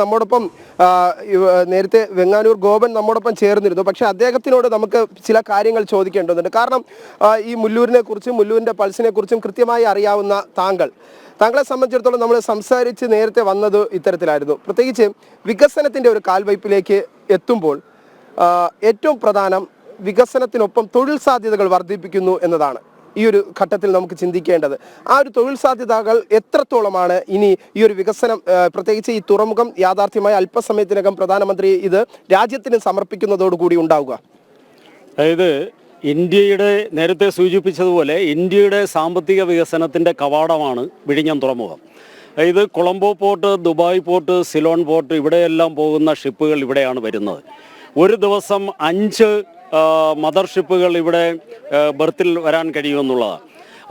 നമ്മോടൊപ്പം നേരത്തെ വെങ്ങാനൂർ ഗോപൻ നമ്മോടൊപ്പം ചേർന്നിരുന്നു. പക്ഷെ അദ്ദേഹത്തിനോട് നമുക്ക് ചില കാര്യങ്ങൾ ചോദിക്കേണ്ടതുണ്ട്. കാരണം ഈ മുല്ലൂരിനെ കുറിച്ചും മുല്ലൂരിൻ്റെ പൾസിനെ കുറിച്ചും കൃത്യമായി അറിയാവുന്ന താങ്കളെ സംബന്ധിച്ചിടത്തോളം നമ്മൾ സംസാരിച്ച് നേരത്തെ വന്നത് ഇത്തരത്തിലായിരുന്നു. പ്രത്യേകിച്ച് വികസനത്തിൻ്റെ ഒരു കാൽവയ്പിലേക്ക് എത്തുമ്പോൾ ഏറ്റവും പ്രധാനം വികസനത്തിനൊപ്പം തൊഴിൽ സാധ്യതകൾ വർദ്ധിപ്പിക്കുന്നു എന്നതാണ് ഈ ഒരു ഘട്ടത്തിൽ നമുക്ക് ചിന്തിക്കേണ്ടത്. ആ ഒരു തൊഴിൽ സാധ്യതകൾ എത്രത്തോളമാണ് ഇനി ഈ ഒരു വികസനം, പ്രത്യേകിച്ച് ഈ തുറമുഖം യാഥാർത്ഥ്യമായ അല്പസമയത്തിനകം പ്രധാനമന്ത്രി ഇത് രാജ്യത്തിന് സമർപ്പിക്കുന്നതോടുകൂടി ഉണ്ടാവുക? അതായത് ഇന്ത്യയുടെ നേരത്തെ സൂചിപ്പിച്ചതുപോലെ ഇന്ത്യയുടെ സാമ്പത്തിക വികസനത്തിൻ്റെ കവാടമാണ് വിഴിഞ്ഞം തുറമുഖം. അതായത് Colombo port, Dubai port, Ceylon port, ഇവിടെയെല്ലാം പോകുന്ന ഷിപ്പുകൾ ഇവിടെയാണ് വരുന്നത്. ഒരു ദിവസം 5 മദർഷിപ്പുകൾ ഇവിടെ ബർത്തിൽ വരാൻ കഴിയുമെന്നുള്ളതാണ്.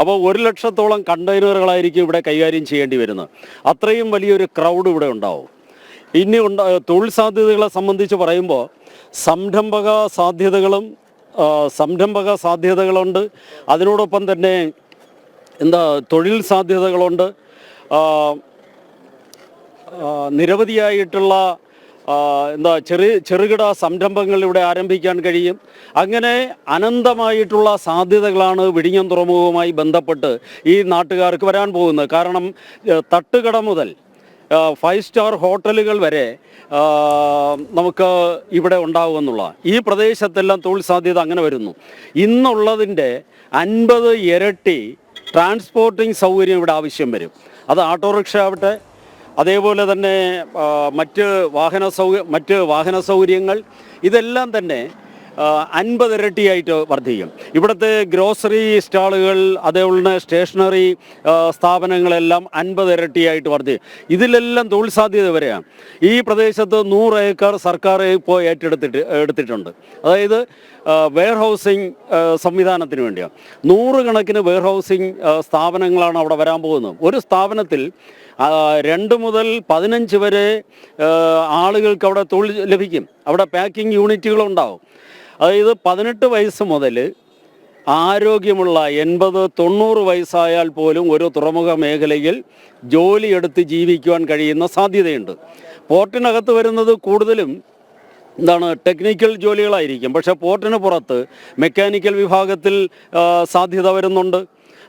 അപ്പോൾ 1 ലക്ഷത്തോളം കണ്ടെയ്നറുകളായിരിക്കും ഇവിടെ കൈകാര്യം ചെയ്യേണ്ടി വരുന്നത്. അത്രയും വലിയൊരു ക്രൗഡ് ഇവിടെ ഉണ്ടാവും. ഇനി തൊഴിൽ സാധ്യതകളെ സംബന്ധിച്ച് പറയുമ്പോൾ സംരംഭക സാധ്യതകളുണ്ട്. അതിനോടൊപ്പം തന്നെ തൊഴിൽ സാധ്യതകളുണ്ട്. നിരവധിയായിട്ടുള്ള ചെറുകിട സംരംഭങ്ങൾ ഇവിടെ ആരംഭിക്കാൻ കഴിയും. അങ്ങനെ അനന്തമായിട്ടുള്ള സാധ്യതകളാണ് വിഴിഞ്ഞം തുറമുഖവുമായി ബന്ധപ്പെട്ട് ഈ നാട്ടുകാർക്ക് വരാൻ പോകുന്നത്. കാരണം തട്ടുകട മുതൽ 5 സ്റ്റാർ ഹോട്ടലുകൾ വരെ നമുക്ക് ഇവിടെ ഉണ്ടാകുമെന്നുള്ള ഈ പ്രദേശത്തെല്ലാം തൊഴിൽ സാധ്യത അങ്ങനെ വരുന്നു. ഇന്നുള്ളതിൻ്റെ 50 ഇരട്ടി ട്രാൻസ്പോർട്ടിംഗ് സൗകര്യം ഇവിടെ ആവശ്യം വരും. അത് ഓട്ടോറിക്ഷ ആവട്ടെ, അതേപോലെ തന്നെ മറ്റ് വാഹന സൗകര്യങ്ങൾ, ഇതെല്ലാം തന്നെ 50 ഇരട്ടിയായിട്ട് വർദ്ധിക്കും. ഇവിടുത്തെ ഗ്രോസറി സ്റ്റാളുകൾ, അതേപോലെ തന്നെ സ്റ്റേഷനറി സ്ഥാപനങ്ങളെല്ലാം 50 ഇരട്ടിയായിട്ട് വർദ്ധിക്കും. ഇതിലെല്ലാം തൊഴിൽ സാധ്യത വരെയാണ്. ഈ പ്രദേശത്ത് 100 ഏക്കർ സർക്കാർ ഇപ്പോൾ എടുത്തിട്ടുണ്ട്. അതായത് വെയർ ഹൗസിംഗ് സംവിധാനത്തിന് വേണ്ടിയാണ്. 100 കണക്കിന് വെയർ ഹൗസിംഗ് സ്ഥാപനങ്ങളാണ് അവിടെ വരാൻ പോകുന്നത്. ഒരു സ്ഥാപനത്തിൽ 2 മുതൽ 15 വരെ ആളുകൾക്ക് അവിടെ തൊഴിൽ ലഭിക്കും. അവിടെ പാക്കിംഗ് യൂണിറ്റുകളുണ്ടാവും. അതായത് 18 വയസ്സ് മുതൽ ആരോഗ്യമുള്ള 80-90 വയസ്സായാൽ പോലും ഒരു തുറമുഖ മേഖലയിൽ ജോലിയെടുത്ത് ജീവിക്കുവാൻ കഴിയുന്ന സാധ്യതയുണ്ട്. പോർട്ടിനകത്ത് വരുന്നത് കൂടുതലും ടെക്നിക്കൽ ജോലികളായിരിക്കും. പക്ഷേ പോർട്ടിന് പുറത്ത് മെക്കാനിക്കൽ വിഭാഗത്തിൽ സാധ്യത വരുന്നുണ്ട്.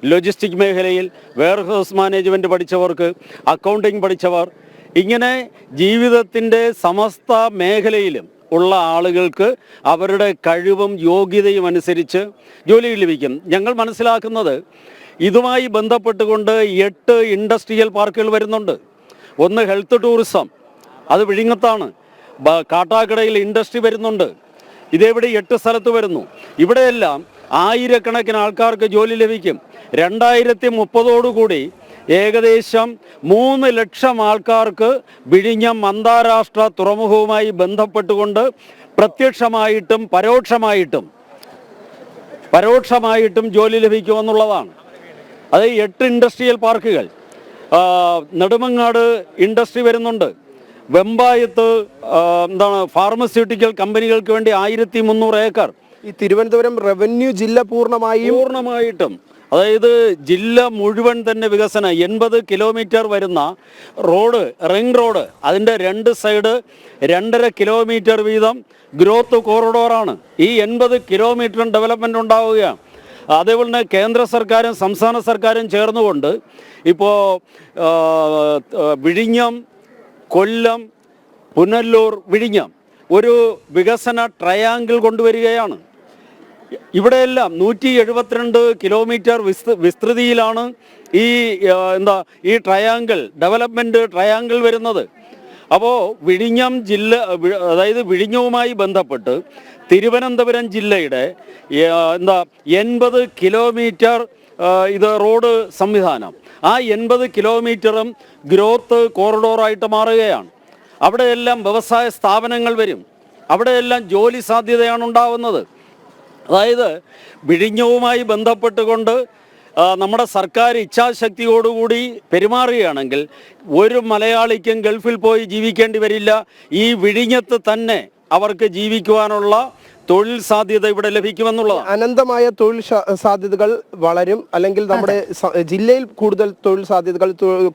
ലോജിസ്റ്റിക് മേഖലയിൽ വെയർ ഹൗസ് മാനേജ്മെൻറ്റ് പഠിച്ചവർക്ക്, അക്കൗണ്ടിങ് പഠിച്ചവർ, ഇങ്ങനെ ജീവിതത്തിൻ്റെ സമസ്ത മേഖലയിലും ഉള്ള ആളുകൾക്ക് അവരുടെ കഴിവും യോഗ്യതയും അനുസരിച്ച് ജോലി ലഭിക്കും. ഞങ്ങൾ മനസ്സിലാക്കുന്നത് ഇതുമായി ബന്ധപ്പെട്ടുകൊണ്ട് 8 ഇൻഡസ്ട്രിയൽ പാർക്കുകൾ വരുന്നുണ്ട്. ഒന്ന് ഹെൽത്ത് ടൂറിസം, അത് വിഴിഞ്ഞത്താണ്. കാട്ടാക്കടയിൽ ഇൻഡസ്ട്രി വരുന്നുണ്ട്. ഇതെവിടെ 8 സ്ഥലത്ത് വരുന്നു. ഇവിടെയെല്ലാം ആയിരക്കണക്കിന് ആൾക്കാർക്ക് ജോലി ലഭിക്കും. 2030 ഏകദേശം 3 ലക്ഷം ആൾക്കാർക്ക് വിഴിഞ്ഞം അന്താരാഷ്ട്ര തുറമുഖവുമായി ബന്ധപ്പെട്ടുകൊണ്ട് പ്രത്യക്ഷമായിട്ടും പരോക്ഷമായിട്ടും ജോലി ലഭിക്കുമെന്നുള്ളതാണ്. അത് 8 ഇൻഡസ്ട്രിയൽ പാർക്കുകൾ. നെടുമങ്ങാട് ഇൻഡസ്ട്രി വരുന്നുണ്ട്. വെമ്പായത്ത് ഫാർമസ്യൂട്ടിക്കൽ കമ്പനികൾക്ക് വേണ്ടി 1300 ഏക്കർ. ഈ തിരുവനന്തപുരം റവന്യൂ ജില്ല പൂർണ്ണമായിട്ടും, അതായത് ജില്ല മുഴുവൻ തന്നെ വികസനം. 80 കിലോമീറ്റർ വരുന്ന റോഡ്, റിംഗ് റോഡ്, അതിൻ്റെ 2 സൈഡ് 2.5 കിലോമീറ്റർ വീതം ഗ്രോത്ത് കോറിഡോറാണ്. ഈ 80 കിലോമീറ്ററും ഡെവലപ്മെൻറ്റ് ഉണ്ടാവുകയാണ്. അതേപോലെ തന്നെ കേന്ദ്ര സർക്കാരും സംസ്ഥാന സർക്കാരും ചേർന്നുകൊണ്ട് ഇപ്പോൾ വിഴിഞ്ഞം, കൊല്ലം, പുനലൂർ, വിഴിഞ്ഞം ഒരു വികസന ട്രയാങ്കിൾ കൊണ്ടുവരികയാണ്. ഇവിടെയെല്ലാം 172 കിലോമീറ്റർ വിസ്തൃതിയിലാണ് ഈ ട്രയാങ്കിൾ, ഡെവലപ്മെൻറ്റ് ട്രയാങ്കിൾ വരുന്നത്. അപ്പോൾ വിഴിഞ്ഞം ജില്ല, അതായത് വിഴിഞ്ഞവുമായി ബന്ധപ്പെട്ട് തിരുവനന്തപുരം ജില്ലയുടെ 80 കിലോമീറ്റർ ഇത് റോഡ് സംവിധാനം, ആ 80 കിലോമീറ്ററും ഗ്രോത്ത് കോറിഡോറായിട്ട് മാറുകയാണ്. അവിടെയെല്ലാം വ്യവസായ സ്ഥാപനങ്ങൾ വരും. അവിടെയെല്ലാം ജോലി സാധ്യതയാണ് ഉണ്ടാവുന്നത്. അതായത് വിഴിഞ്ഞവുമായി ബന്ധപ്പെട്ടുകൊണ്ട് നമ്മുടെ സർക്കാർ ഇച്ഛാശക്തിയോടുകൂടി പെരുമാറുകയാണെങ്കിൽ ഒരു മലയാളിക്കും ഗൾഫിൽ പോയി ജീവിക്കേണ്ടി വരില്ല. ഈ വിഴിഞ്ഞത്ത് തന്നെ അവർക്ക് ജീവിക്കുവാനുള്ള തൊഴിൽ സാധ്യത ഇവിടെ ലഭിക്കുമെന്നുള്ളതാണ്. അനന്തമായ തൊഴിൽ സാധ്യതകൾ വളരും, അല്ലെങ്കിൽ നമ്മുടെ ജില്ലയിൽ കൂടുതൽ തൊഴിൽ സാധ്യതകൾ,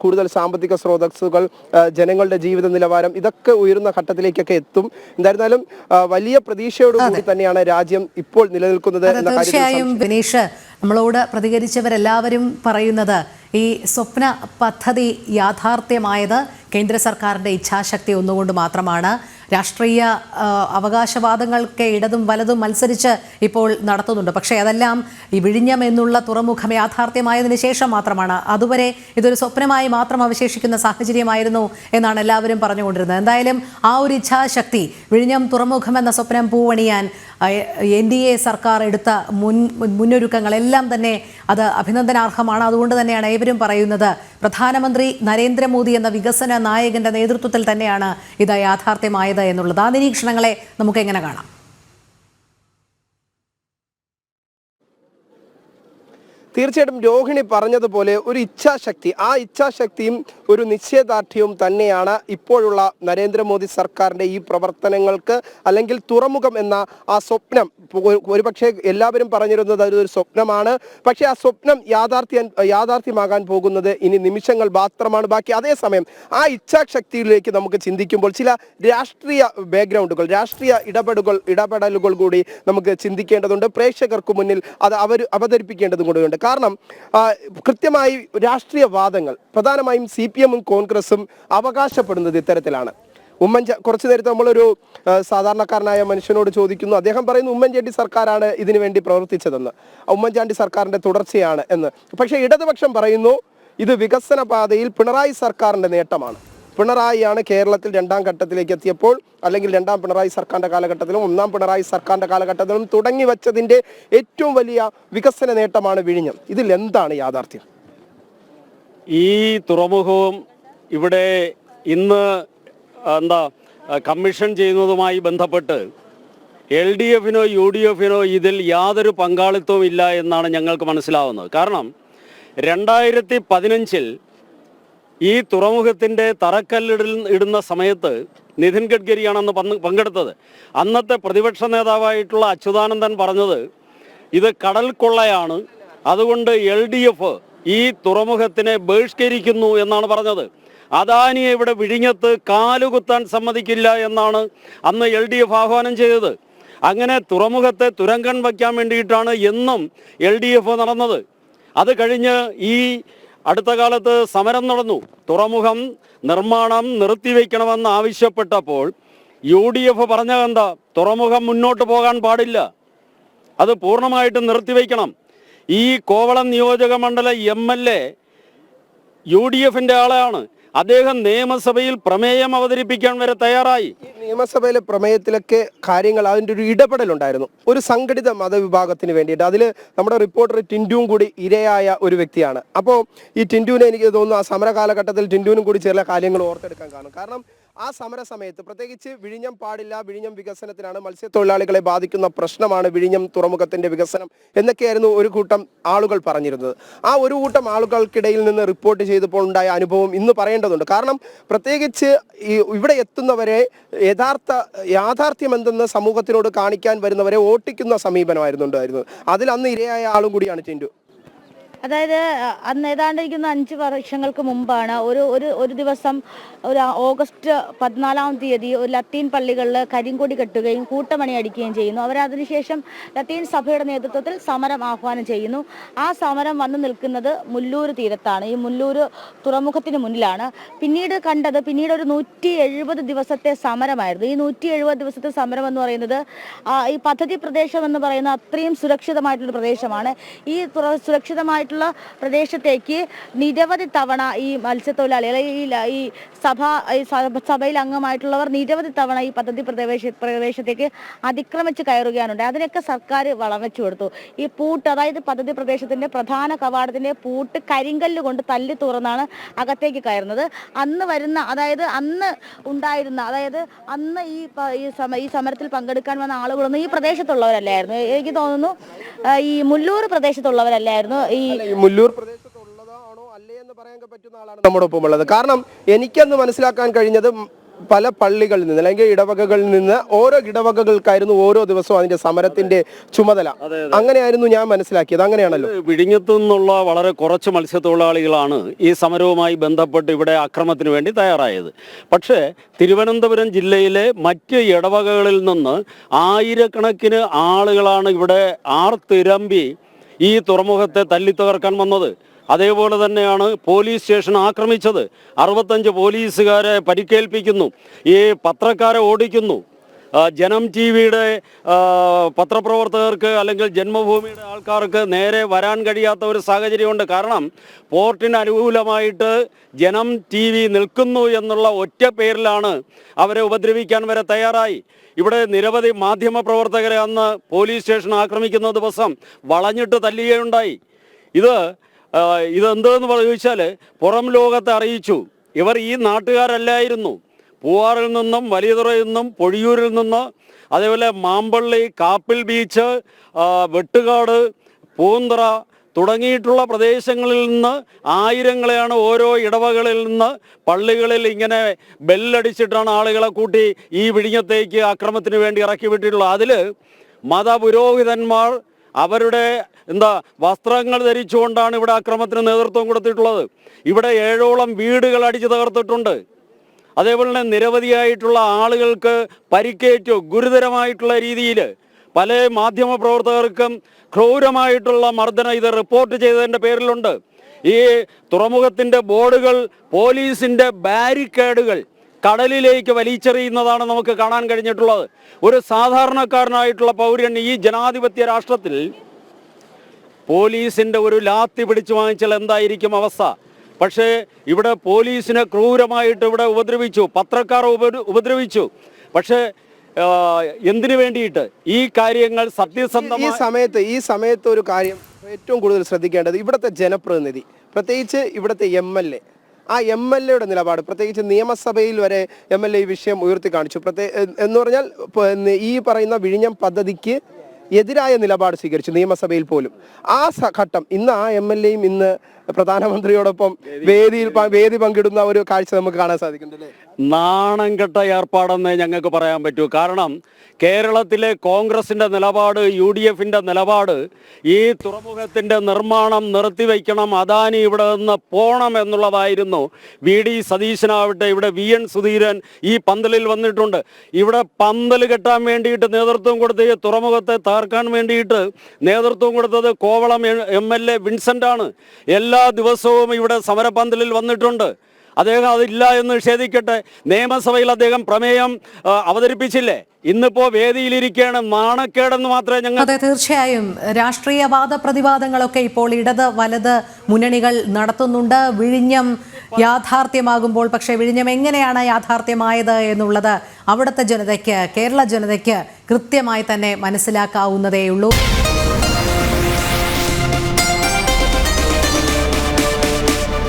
കൂടുതൽ സാമ്പത്തിക സ്രോതസ്സുകൾ, ജനങ്ങളുടെ ജീവിത നിലവാരം ഇതൊക്കെ ഉയരുന്ന ഘട്ടത്തിലേക്കൊക്കെ എത്തും. എന്തായിരുന്നാലും വലിയ പ്രതീക്ഷയോടുകൂടി തന്നെയാണ് രാജ്യം ഇപ്പോൾ നിലനിൽക്കുന്നത് എന്ന തീർച്ചയായും വിനീഷ്, നമ്മളോട് പ്രതികരിച്ചവരെല്ലാവരും പറയുന്നത് ഈ സ്വപ്ന പദ്ധതി യാഥാർത്ഥ്യമായത് കേന്ദ്ര സർക്കാരിൻ്റെ ഇച്ഛാശക്തി ഒന്നുകൊണ്ട് മാത്രമാണ്. രാഷ്ട്രീയ അവകാശവാദങ്ങൾക്ക് ഇടതും വലതും മത്സരിച്ച് ഇപ്പോൾ നടത്തുന്നുണ്ട്. പക്ഷേ അതെല്ലാം ഈ വിഴിഞ്ഞം എന്നുള്ള തുറമുഖം യാഥാർത്ഥ്യമായതിനു ശേഷം മാത്രമാണ്. അതുവരെ ഇതൊരു സ്വപ്നമായി മാത്രം അവശേഷിക്കുന്ന സാഹചര്യമായിരുന്നു എന്നാണ് എല്ലാവരും പറഞ്ഞുകൊണ്ടിരുന്നത്. എന്തായാലും ആ ഒരു ഇച്ഛാശക്തി, വിഴിഞ്ഞം തുറമുഖം എന്ന സ്വപ്നം പൂവണിയാൻ NDA സർക്കാർ എടുത്ത മുന്നൊരുക്കങ്ങളെല്ലാം തന്നെ അത് അഭിനന്ദനാർഹമാണ്. അതുകൊണ്ട് തന്നെയാണ് ഏവരും പറയുന്നത് പ്രധാനമന്ത്രി നരേന്ദ്രമോദി എന്ന വികസന നായകന്റെ നേതൃത്വത്തിൽ തന്നെയാണ് ഇത് യാഥാർത്ഥ്യമായത് എന്നുള്ളത്. ആ നിരീക്ഷണങ്ങളെ നമുക്ക് എങ്ങനെ കാണാം? തീർച്ചയായിട്ടും രോഹിണി പറഞ്ഞതുപോലെ ഒരു ഇച്ഛാശക്തി, ആ ഇച്ഛാശക്തിയും ഒരു നിശ്ചയദാർഢ്യവും തന്നെയാണ് ഇപ്പോഴുള്ള നരേന്ദ്രമോദി സർക്കാരിൻ്റെ ഈ പ്രവർത്തനങ്ങൾക്ക്, അല്ലെങ്കിൽ തുറമുഖം എന്ന ആ സ്വപ്നം. ഒരുപക്ഷെ എല്ലാവരും പറഞ്ഞിരുന്നത് അതൊരു സ്വപ്നമാണ്, പക്ഷേ ആ സ്വപ്നം യാഥാർത്ഥ്യമാകാൻ പോകുന്നത് ഇനി നിമിഷങ്ങൾ മാത്രമാണ് ബാക്കി. അതേസമയം ആ ഇച്ഛാശക്തിയിലേക്ക് നമുക്ക് ചിന്തിക്കുമ്പോൾ ചില രാഷ്ട്രീയ ബാക്ക്ഗ്രൗണ്ടുകൾ, രാഷ്ട്രീയ ഇടപെടലുകൾ കൂടി നമുക്ക് ചിന്തിക്കേണ്ടതുണ്ട്. പ്രേക്ഷകർക്ക് മുന്നിൽ അത് അവതരിപ്പിക്കേണ്ടതും കൂടിയുണ്ട്. കാരണം കൃത്യമായി രാഷ്ട്രീയ വാദങ്ങൾ പ്രധാനമായും CPM-ഉം കോൺഗ്രസും അവകാശപ്പെടുന്നത് ഇത്തരത്തിലാണ്. കുറച്ചു നേരത്തെ നമ്മളൊരു സാധാരണക്കാരനായ മനുഷ്യനോട് ചോദിക്കുന്നു, അദ്ദേഹം പറയുന്നു ഉമ്മൻചാണ്ടി സർക്കാരാണ് ഇതിനു വേണ്ടി പ്രവർത്തിച്ചതെന്ന്, ഉമ്മൻചാണ്ടി സർക്കാരിന്റെ തുടർച്ചയാണ് എന്ന്. പക്ഷേ ഇടതുപക്ഷം പറയുന്നു ഇത് വികസന പാതയിൽ പിണറായി സർക്കാരിന്റെ നേട്ടമാണ്. പിണറായിയാണ് കേരളത്തിൽ രണ്ടാം ഘട്ടത്തിലേക്ക് എത്തിയപ്പോൾ, അല്ലെങ്കിൽ രണ്ടാം പിണറായി സർക്കാരിന്റെ കാലഘട്ടത്തിലും ഒന്നാം പിണറായി സർക്കാരിന്റെ കാലഘട്ടത്തിലും തുടങ്ങി വച്ചതിന്റെ ഏറ്റവും വലിയ വികസന നേട്ടമാണ് വിഴിഞ്ഞം. ഇതിൽ എന്താണ് യാഥാർത്ഥ്യം? ഈ തുറമുഖവും ഇവിടെ ഇന്ന് കമ്മീഷൻ ചെയ്യുന്നതുമായി ബന്ധപ്പെട്ട് LDF-നോ UDF-നോ ഇതിൽ യാതൊരു പങ്കാളിത്തവും ഇല്ല എന്നാണ് ഞങ്ങൾക്ക് മനസ്സിലാവുന്നത്. കാരണം 2015 ഈ തുറമുഖത്തിൻ്റെ തറക്കല്ലിടുന്ന സമയത്ത് നിതിൻ ഗഡ്കരിയാണെന്ന് പങ്കെടുത്തത്. അന്നത്തെ പ്രതിപക്ഷ നേതാവായിട്ടുള്ള അച്യുതാനന്ദൻ പറഞ്ഞത് ഇത് കടൽ കൊള്ളയാണ്, അതുകൊണ്ട് LDF ഈ തുറമുഖത്തിനെ ബഹിഷ്കരിക്കുന്നു എന്നാണ് പറഞ്ഞത്. അദാനിയെ ഇവിടെ വിഴിഞ്ഞത്ത് കാലുകുത്താൻ സമ്മതിക്കില്ല എന്നാണ് അന്ന് LDF ആഹ്വാനം ചെയ്തത്. അങ്ങനെ തുറമുഖത്തെ തുരങ്കം വയ്ക്കാൻ വേണ്ടിയിട്ടാണ് എന്നും LDF നടന്നത്. അത് കഴിഞ്ഞ് ഈ അടുത്ത കാലത്ത് സമരം നടന്നു. തുറമുഖം നിർമ്മാണം നിർത്തിവെക്കണമെന്ന് ആവശ്യപ്പെട്ടപ്പോൾ UDF പറഞ്ഞതെന്താ? തുറമുഖം മുന്നോട്ട് പോകാൻ പാടില്ല, അത് പൂർണ്ണമായിട്ടും നിർത്തിവെക്കണം. ഈ കോവളം നിയോജക മണ്ഡല MLA UDF-ന്റെ ആളാണ്. അദ്ദേഹം നിയമസഭയിൽ പ്രമേയം അവതരിപ്പിക്കാൻ വരെ തയ്യാറായി. നിയമസഭയിലെ പ്രമേയത്തിലൊക്കെ കാര്യങ്ങൾ അതിൻ്റെ ഒരു ഇടപെടലുണ്ടായിരുന്നു, ഒരു സംഘടിത മതവിഭാഗത്തിന് വേണ്ടിയിട്ട്. അതിൽ നമ്മുടെ റിപ്പോർട്ടർ ടിൻഡുവും കൂടി ഇരയായ ഒരു വ്യക്തിയാണ്. അപ്പോൾ ഈ ടിൻഡുവിനെ എനിക്ക് തോന്നുന്നു ആ സമര കാലഘട്ടത്തിൽ ടിൻഡുവിനും കൂടി ചില കാര്യങ്ങൾ ഓർത്തെടുക്കാൻ കാണും. കാരണം ആ സമര സമയത്ത് പ്രത്യേകിച്ച് വിഴിഞ്ഞം പാടില്ല, വിഴിഞ്ഞം വികസനത്തിനാണ്, മത്സ്യത്തൊഴിലാളികളെ ബാധിക്കുന്ന പ്രശ്നമാണ് വിഴിഞ്ഞം തുറമുഖത്തിന്റെ വികസനം എന്നൊക്കെയായിരുന്നു ഒരു കൂട്ടം ആളുകൾ പറഞ്ഞിരുന്നത്. ആ ഒരു കൂട്ടം ആളുകൾക്കിടയിൽ നിന്ന് റിപ്പോർട്ട് ചെയ്തപ്പോൾ ഉണ്ടായ അനുഭവം ഇന്ന് പറയേണ്ടതുണ്ട്. കാരണം പ്രത്യേകിച്ച് ഇവിടെ എത്തുന്നവരെ യാഥാർത്ഥ്യം എന്തെന്ന് സമൂഹത്തിനോട് കാണിക്കാൻ വരുന്നവരെ ഓട്ടിക്കുന്ന സമീപനമായിരുന്നു ഉണ്ടായിരുന്നത്. അതിൽ അന്ന് ഇരയായ ആളും കൂടിയാണ് ടിൻഡു. അതായത് അന്ന് ഏതാണ്ടിരിക്കുന്ന 5 വർഷങ്ങൾക്ക് മുമ്പാണ് ഒരു ദിവസം ഒരു ഓഗസ്റ്റ് 14-ാം തീയതി ഒരു ലത്തീൻ പള്ളികളിൽ കരിങ്കൊടി കെട്ടുകയും കൂട്ടമണി അടിക്കുകയും ചെയ്യുന്നു. അവരതിനുശേഷം ലത്തീൻ സഭയുടെ നേതൃത്വത്തിൽ സമരം ആഹ്വാനം ചെയ്യുന്നു. ആ സമരം വന്നു നിൽക്കുന്നത് മുല്ലൂര് തീരത്താണ്, ഈ മുല്ലൂര് തുറമുഖത്തിന് മുന്നിലാണ്. പിന്നീട് ഒരു 170 ദിവസത്തെ സമരമായിരുന്നു. ഈ 170 ദിവസത്തെ സമരം എന്ന് പറയുന്നത് ഈ പദ്ധതി പ്രദേശം എന്ന് പറയുന്ന അത്രയും സുരക്ഷിതമായിട്ടുള്ള പ്രദേശമാണ്. ഈ സുരക്ഷിതമായിട്ടുള്ള പ്രദേശത്തേക്ക് നിരവധി തവണ ഈ മത്സ്യത്തൊഴിലാളികൾ, ഈ സഭയിൽ അംഗമായിട്ടുള്ളവർ നിരവധി തവണ ഈ പദ്ധതി പ്രദേശത്തേക്ക് അതിക്രമിച്ച് കയറുകയാണുണ്ട്. അതിനൊക്കെ സർക്കാർ വളവെച്ചു കൊടുത്തു. ഈ പൂട്ട്, അതായത് പദ്ധതി പ്രദേശത്തിന്റെ പ്രധാന കവാടത്തിന്റെ പൂട്ട് കരിങ്കല്ല് കൊണ്ട് തല്ലി തുറന്നാണ് അകത്തേക്ക് കയറുന്നത്. അന്ന് ഈ സമരത്തിൽ പങ്കെടുക്കാൻ വന്ന ആളുകളൊന്നും ഈ പ്രദേശത്തുള്ളവരല്ലായിരുന്നു. എനിക്ക് തോന്നുന്നു ഈ മുല്ലൂർ പ്രദേശത്തുള്ളവരല്ലായിരുന്നു. ഈ മുല്ലൂർ പ്രദേശത്തുള്ളതാണോ അല്ലേ എന്ന് പറയാൻ പറ്റുന്ന ആളാണ് നമ്മുടെ ഒപ്പം ഉള്ളത്. കാരണം എനിക്കന്ന് മനസ്സിലാക്കാൻ കഴിഞ്ഞത് പല പള്ളികളിൽ നിന്ന് അല്ലെങ്കിൽ ഇടവകകളിൽ നിന്ന് ഓരോ ഇടവകകൾക്കായിരുന്നു ഓരോ ദിവസവും അതിന്റെ സമരത്തിന്റെ ചുമതല. അങ്ങനെയായിരുന്നു ഞാൻ മനസ്സിലാക്കിയത്. അങ്ങനെയാണല്ലോ. വിഴിഞ്ഞത്തു നിന്നുള്ള വളരെ കുറച്ച് മത്സ്യത്തൊഴിലാളികളാണ് ഈ സമരവുമായി ബന്ധപ്പെട്ട് ഇവിടെ അക്രമത്തിന് വേണ്ടി തയ്യാറായത്. പക്ഷേ തിരുവനന്തപുരം ജില്ലയിലെ മറ്റ് ഇടവകകളിൽ നിന്ന് ആയിരക്കണക്കിന് ആളുകളാണ് ഇവിടെ ആർത്തിരമ്പി ഈ തുറമുഖത്തെ തല്ലിത്തകർക്കാൻ വന്നത്. അതേപോലെ തന്നെയാണ് പോലീസ് സ്റ്റേഷൻ ആക്രമിച്ചത്. 65 പോലീസുകാരെ പരിക്കേൽപ്പിക്കുന്നു, ഈ പത്രക്കാരെ ഓടിക്കുന്നു. ജനം ടി വിയുടെ പത്രപ്രവർത്തകർക്ക് അല്ലെങ്കിൽ ജന്മഭൂമിയുടെ ആൾക്കാർക്ക് നേരെ വരാൻ കഴിയാത്ത ഒരു സാഹചര്യമുണ്ട്. കാരണം പോർട്ടിന് അനുകൂലമായിട്ട് ജനം ടി വി നിൽക്കുന്നു എന്നുള്ള ഒറ്റ പേരിലാണ് അവരെ ഉപദ്രവിക്കാൻ വരെ തയ്യാറായി. ഇവിടെ നിരവധി മാധ്യമ പ്രവർത്തകരെ അന്ന് പോലീസ് സ്റ്റേഷൻ ആക്രമിക്കുന്ന ദിവസം വളഞ്ഞിട്ട് തല്ലുകയുണ്ടായി. ഇതെന്തെന്ന് ചോദിച്ചാൽ പുറം ലോകത്തെ അറിയിച്ചു. ഇവർ ഈ നാട്ടുകാരല്ലായിരുന്നു. പൂവാറിൽ നിന്നും വലിയതുറയിൽ നിന്നും പൊഴിയൂരിൽ നിന്ന് അതേപോലെ മാമ്പള്ളി, കാപ്പിൽ ബീച്ച്, വെട്ടുകാട്, പൂന്തറ തുടങ്ങിയിട്ടുള്ള പ്രദേശങ്ങളിൽ നിന്ന് ആയിരങ്ങളെയാണ് ഓരോ ഇടവകളിൽ നിന്ന് പള്ളികളിൽ ഇങ്ങനെ ബെല്ലടിച്ചിട്ടാണ് ആളുകളെ കൂട്ടി ഈ വിഴിഞ്ഞത്തേക്ക് അക്രമത്തിന് വേണ്ടി ഇറക്കി വിട്ടിട്ടുള്ളത്. അതിൽ മതപുരോഹിതന്മാർ അവരുടെ വസ്ത്രങ്ങൾ ധരിച്ചുകൊണ്ടാണ് ഇവിടെ അക്രമത്തിന് നേതൃത്വം കൊടുത്തിട്ടുള്ളത്. ഇവിടെ 7ഓളം വീടുകൾ അടിച്ചു തകർത്തിട്ടുണ്ട്. അതേപോലെ തന്നെ നിരവധിയായിട്ടുള്ള ആളുകൾക്ക് പരിക്കേറ്റു. ഗുരുതരമായിട്ടുള്ള രീതിയിൽ പല മാധ്യമ പ്രവർത്തകർക്കും ക്രൂരമായിട്ടുള്ള മർദ്ദനം ഇത് റിപ്പോർട്ട് ചെയ്തതിൻ്റെ പേരിലുണ്ട്. ഈ തുറമുഖത്തിൻ്റെ ബോർഡുകൾ, പോലീസിൻ്റെ ബാരിക്കേഡുകൾ കടലിലേക്ക് വലിച്ചെറിയുന്നതാണ് നമുക്ക് കാണാൻ കഴിഞ്ഞിട്ടുള്ളത്. ഒരു സാധാരണക്കാരനായിട്ടുള്ള പൗരൻ ഈ ജനാധിപത്യ രാഷ്ട്രത്തിൽ പോലീസിൻ്റെ ഒരു ലാത്തി പിടിച്ചു വാങ്ങിച്ചാൽ എന്തായിരിക്കും അവസ്ഥ? പക്ഷേ ഇവിടെ പോലീസിനെ ക്രൂരമായിട്ട് ഇവിടെ ഉപദ്രവിച്ചു, പത്രക്കാർ ഉപദ്രവിച്ചു. പക്ഷേ എന്തിനു വേണ്ടിയിട്ട് ഈ കാര്യങ്ങൾ സത്യസന്ധമായി ഈ സമയത്ത് ഒരു കാര്യം ഏറ്റവും കൂടുതൽ ശ്രദ്ധിക്കേണ്ടത് ഇവിടുത്തെ ജനപ്രതിനിധി, പ്രത്യേകിച്ച് ഇവിടുത്തെ MLA, ആ MLAയുടെ നിലപാട്, പ്രത്യേകിച്ച് നിയമസഭയിൽ വരെ MLA ഈ വിഷയം ഉയർത്തി കാണിച്ചു. എന്ന് പറഞ്ഞാൽ ഈ പറയുന്ന വിഴിഞ്ഞം പദ്ധതിക്ക് എതിരായ നിലപാട് സ്വീകരിച്ചു നിയമസഭയിൽ പോലും. ആ ഘട്ടം ഇന്ന് ആ MLAയും ഇന്ന് പ്രധാനമന്ത്രിയോടൊപ്പം വേദി പങ്കിടുന്ന ഒരു കാഴ്ച നമുക്ക് കാണാൻ സാധിക്കുന്നുണ്ട്. നാണം കെട്ട ഏർപ്പാടെന്നേ ഞങ്ങൾക്ക് പറയാൻ പറ്റൂ. കാരണം കേരളത്തിലെ കോൺഗ്രസിൻ്റെ നിലപാട്, UDFൻ്റെ നിലപാട് ഈ തുറമുഖത്തിൻ്റെ നിർമ്മാണം നിർത്തിവെക്കണം, അദാനി ഇവിടെ നിന്ന് പോകണം എന്നുള്ളതായിരുന്നു. VD സതീശനാവട്ടെ, ഇവിടെ VN സുധീരൻ ഈ പന്തലിൽ വന്നിട്ടുണ്ട്. ഇവിടെ പന്തൽ കെട്ടാൻ വേണ്ടിയിട്ട് നേതൃത്വം കൊടുത്ത് ഈ തുറമുഖത്തെ തകർക്കാൻ വേണ്ടിയിട്ട് നേതൃത്വം കൊടുത്തത് കോവളം MLA വിൻസെൻ്റ് ആണ്. എല്ലാ ദിവസവും ഇവിടെ സമരപന്തലിൽ വന്നിട്ടുണ്ട്. അദ്ദേഹം അതില്ല എന്ന് നിഷേധിക്കട്ടെ. നിയമസഭയിൽ അദ്ദേഹം പ്രമേയം അവതരിപ്പിച്ചില്ലേ? ഇന്നിപ്പോ വേദിയിലിരിക്കുകയാണ്. നാണക്കേടെന്ന് മാത്രമേ ഞങ്ങൾ. അതെ, തീർച്ചയായും രാഷ്ട്രീയ വാദപ്രതിവാദങ്ങളൊക്കെ ഇപ്പോൾ ഇടത് വലത് മുന്നണികൾ നടത്തുന്നുണ്ട്. വിഴിഞ്ഞം യാഥാർത്ഥ്യമാകുമ്പോൾ പക്ഷേ വിഴിഞ്ഞം എങ്ങനെയാണ് യാഥാർത്ഥ്യമായത് എന്നുള്ളത് അവിടുത്തെ ജനതയ്ക്ക്, കേരള ജനതയ്ക്ക് കൃത്യമായി തന്നെ മനസ്സിലാക്കാവുന്നതേയുള്ളൂ.